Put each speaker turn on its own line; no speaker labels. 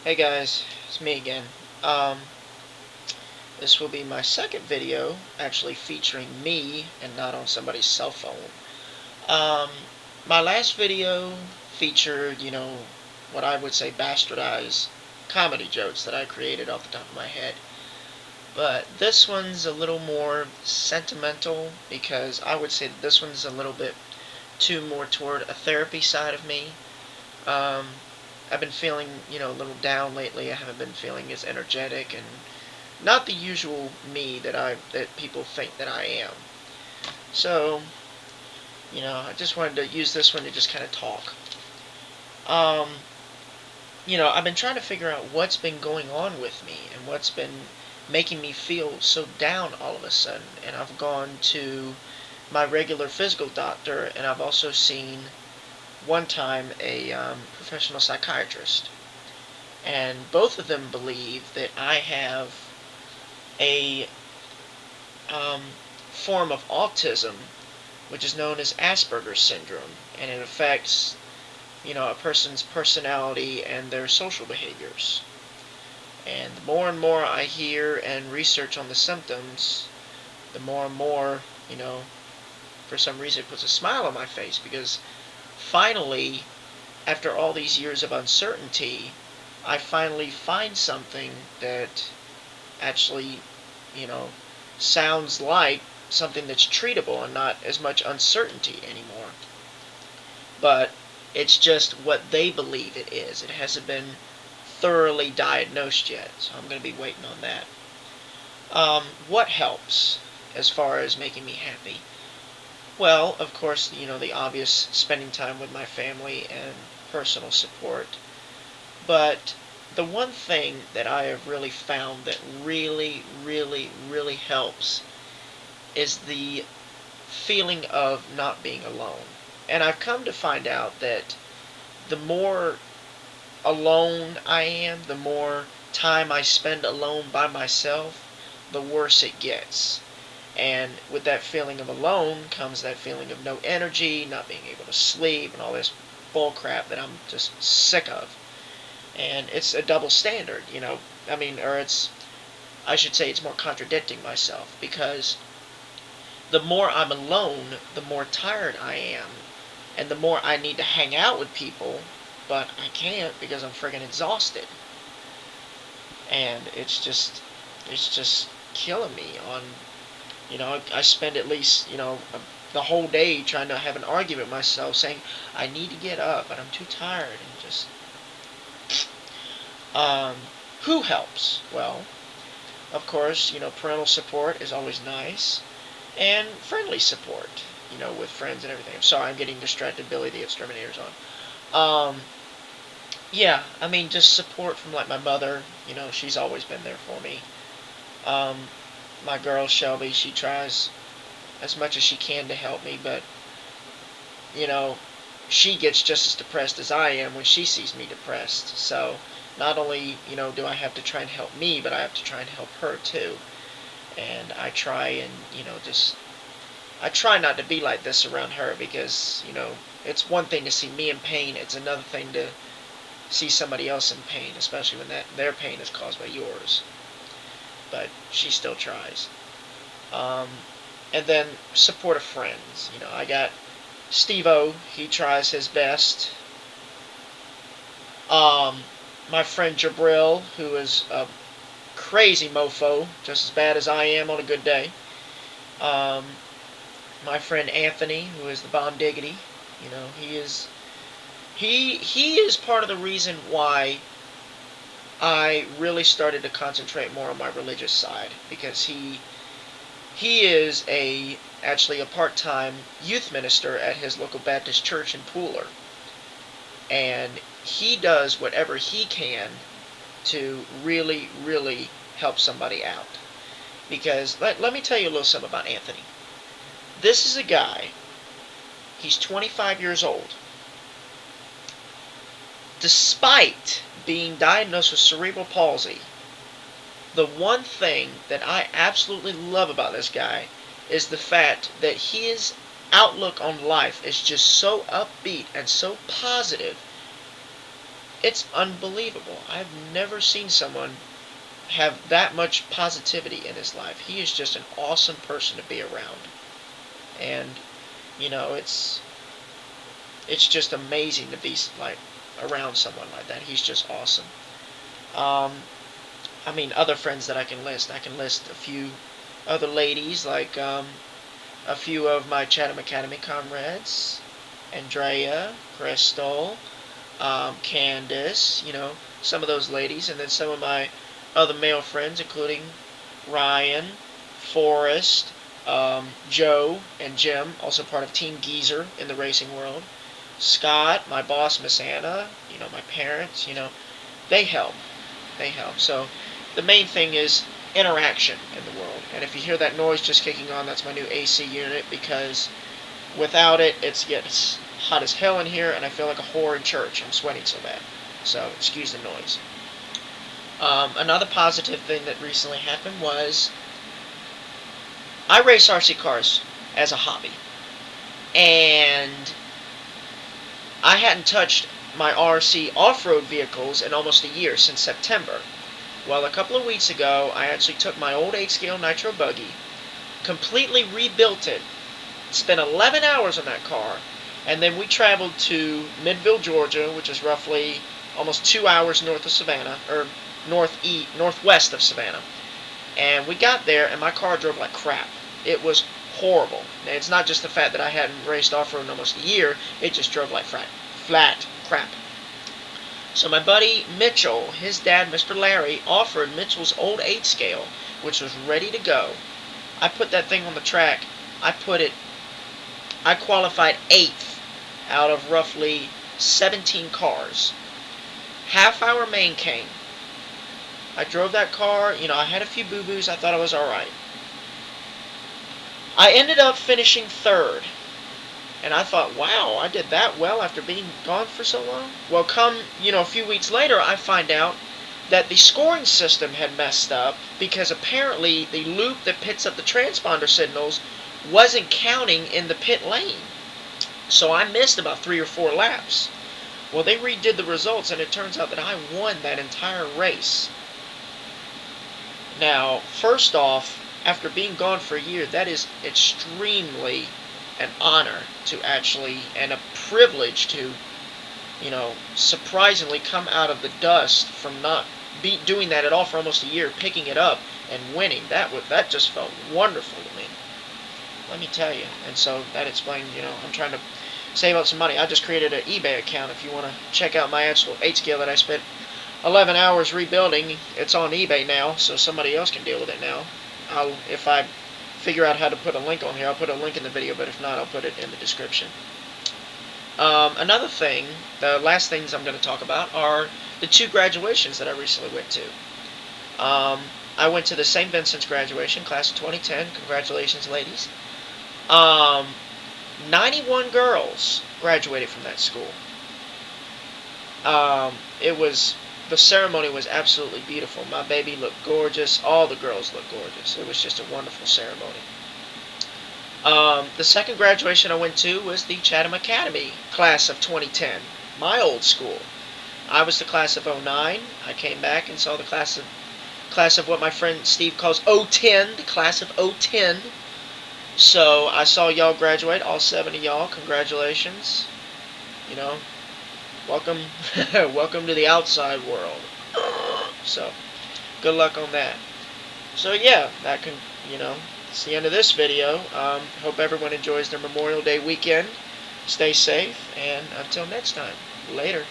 Hey guys, it's me again. Um, this will be my second video actually featuring me and not on somebody's cell phone. Um, my last video featured, what I would say bastardized comedy jokes that I created off the top of my head. But this one's a little more sentimental because I would say that this one's a little bit too more toward a therapy side of me. Um, I've been feeling, a little down lately. I haven't been feeling as energetic and not the usual me that people think that I am. So, I just wanted to use this one to just kind of talk. Um, I've been trying to figure out what's been going on with me and what's been making me feel so down all of a sudden. And I've gone to my regular physical doctor, and I've also seen one time a professional psychiatrist. And both of them believe that I have a um, form of autism, which is known as Asperger's syndrome, and it affects, a person's personality and their social behaviors. And the more and more I hear and research on the symptoms, the more and more, for some reason it puts a smile on my face because finally, after all these years of uncertainty, I finally find something that actually, you know, sounds like something that's treatable and not as much uncertainty anymore. But it's just what they believe it is. It hasn't been thoroughly diagnosed yet, so I'm going to be waiting on that. What helps as far as making me happy? Well, of course, the obvious spending time with my family and personal support. But the one thing that I have really found that really, really, really helps is the feeling of not being alone. And I've come to find out that the more alone I am, the more time I spend alone by myself, the worse it gets. And with that feeling of alone comes that feeling of no energy, not being able to sleep, and all this bull crap that I'm just sick of. And it's a double standard, I mean, or I should say it's more contradicting myself because the more I'm alone, the more tired I am, and the more I need to hang out with people, but I can't because I'm friggin' exhausted. And it's just killing me on, I spend at least, the whole day trying to have an argument with myself saying, I need to get up, but I'm too tired, and just, um, who helps? Well, of course, parental support is always nice, and friendly support, with friends and everything. I'm sorry, I'm getting distracted. Billy the Exterminator's on. Yeah, I mean, just support from like my mother. She's always been there for me. Um, my girl Shelby, she tries as much as she can to help me, but you know, she gets just as depressed as I am when she sees me depressed. So not only, do I have to try and help me, but I have to try and help her too. And I try and, I try not to be like this around her because, it's one thing to see me in pain. It's another thing to see somebody else in pain, especially when their pain is caused by yours. But she still tries. Um, and then support of friends. I got Steve-O, he tries his best. My friend Jabril, who is a crazy mofo, just as bad as I am on a good day. Um, my friend Anthony, who is the bomb diggity, he is part of the reason why I really started to concentrate more on my religious side because he is actually a part-time youth minister at his local Baptist church in Pooler, and he does whatever he can to really, really help somebody out. Because let me tell you a little something about Anthony. This is a guy, he's 25 years old. Despite being diagnosed with cerebral palsy, the one thing that I absolutely love about this guy is the fact that his outlook on life is just so upbeat and so positive. It's unbelievable. I've never seen someone have that much positivity in his life. He is just an awesome person to be around. And, you know, it's just amazing to be like around someone like that. He's just awesome. Um, I mean, other friends that I can list. I can list a few other ladies, like a few of my Chatham Academy comrades, Andrea, Crystal, Candace, you know, some of those ladies, and then some of my other male friends, including Ryan, Forrest, Joe, and Jim, also part of Team Geezer in the racing world. Scott, my boss, Miss Anna, you know, my parents, you know, they help. They help. So the main thing is interaction in the world. And if you hear that noise just kicking on, that's my new AC unit, because without it, it gets hot as hell in here, and I feel like a whore in church. I'm sweating so bad. So excuse the noise. Another positive thing that recently happened was I race RC cars as a hobby. And I hadn't touched my RC off-road vehicles in almost a year, since September. Well, a couple of weeks ago, I actually took my old 8-scale Nitro buggy, completely rebuilt it, spent 11 hours on that car, and then we traveled to Midville, Georgia, which is roughly almost 2 hours north of Savannah, or northwest of Savannah. And we got there, and my car drove like crap. It was horrible. Now, it's not just the fact that I hadn't raced off-road in almost a year, it just drove like flat crap. So my buddy Mitchell, his dad, Mr. Larry, offered Mitchell's old 8-scale, which was ready to go. I put that thing on the track. I qualified 8th out of roughly 17 cars. Half-hour main came. I drove that car. You know, I had a few boo-boos. I thought I was alright. I ended up finishing 3rd. And I thought, wow, I did that well after being gone for so long? Well, a few weeks later, I find out that the scoring system had messed up, because apparently the loop that picks up the transponder signals wasn't counting in the pit lane. So I missed about 3 or 4 laps. Well, they redid the results, and it turns out that I won that entire race. Now, first off, after being gone for a year, that is extremely an honor to actually, and a privilege to, surprisingly come out of the dust from not doing that at all for almost a year, picking it up and winning. That just felt wonderful to me. Let me tell you. And so that explains, I'm trying to save up some money. I just created an eBay account. If you want to check out my actual 8-scale that I spent 11 hours rebuilding, it's on eBay now, so somebody else can deal with it now. If I figure out how to put a link on here, I'll put a link in the video, but if not, I'll put it in the description. Another thing, the last things I'm going to talk about are the 2 graduations that I recently went to. I went to the St. Vincent's graduation, class of 2010. Congratulations, ladies. 91 girls graduated from that school. The ceremony was absolutely beautiful. My baby looked gorgeous. All the girls looked gorgeous. It was just a wonderful ceremony. The second graduation I went to was the Chatham Academy class of 2010, my old school. I was the class of 09. I came back and saw the class of what my friend Steve calls 010, the class of 010. So I saw y'all graduate, all 7 of y'all. Congratulations. Welcome, welcome to the outside world. So, good luck on that. So yeah, it's the end of this video. Hope everyone enjoys their Memorial Day weekend. Stay safe, and until next time, later.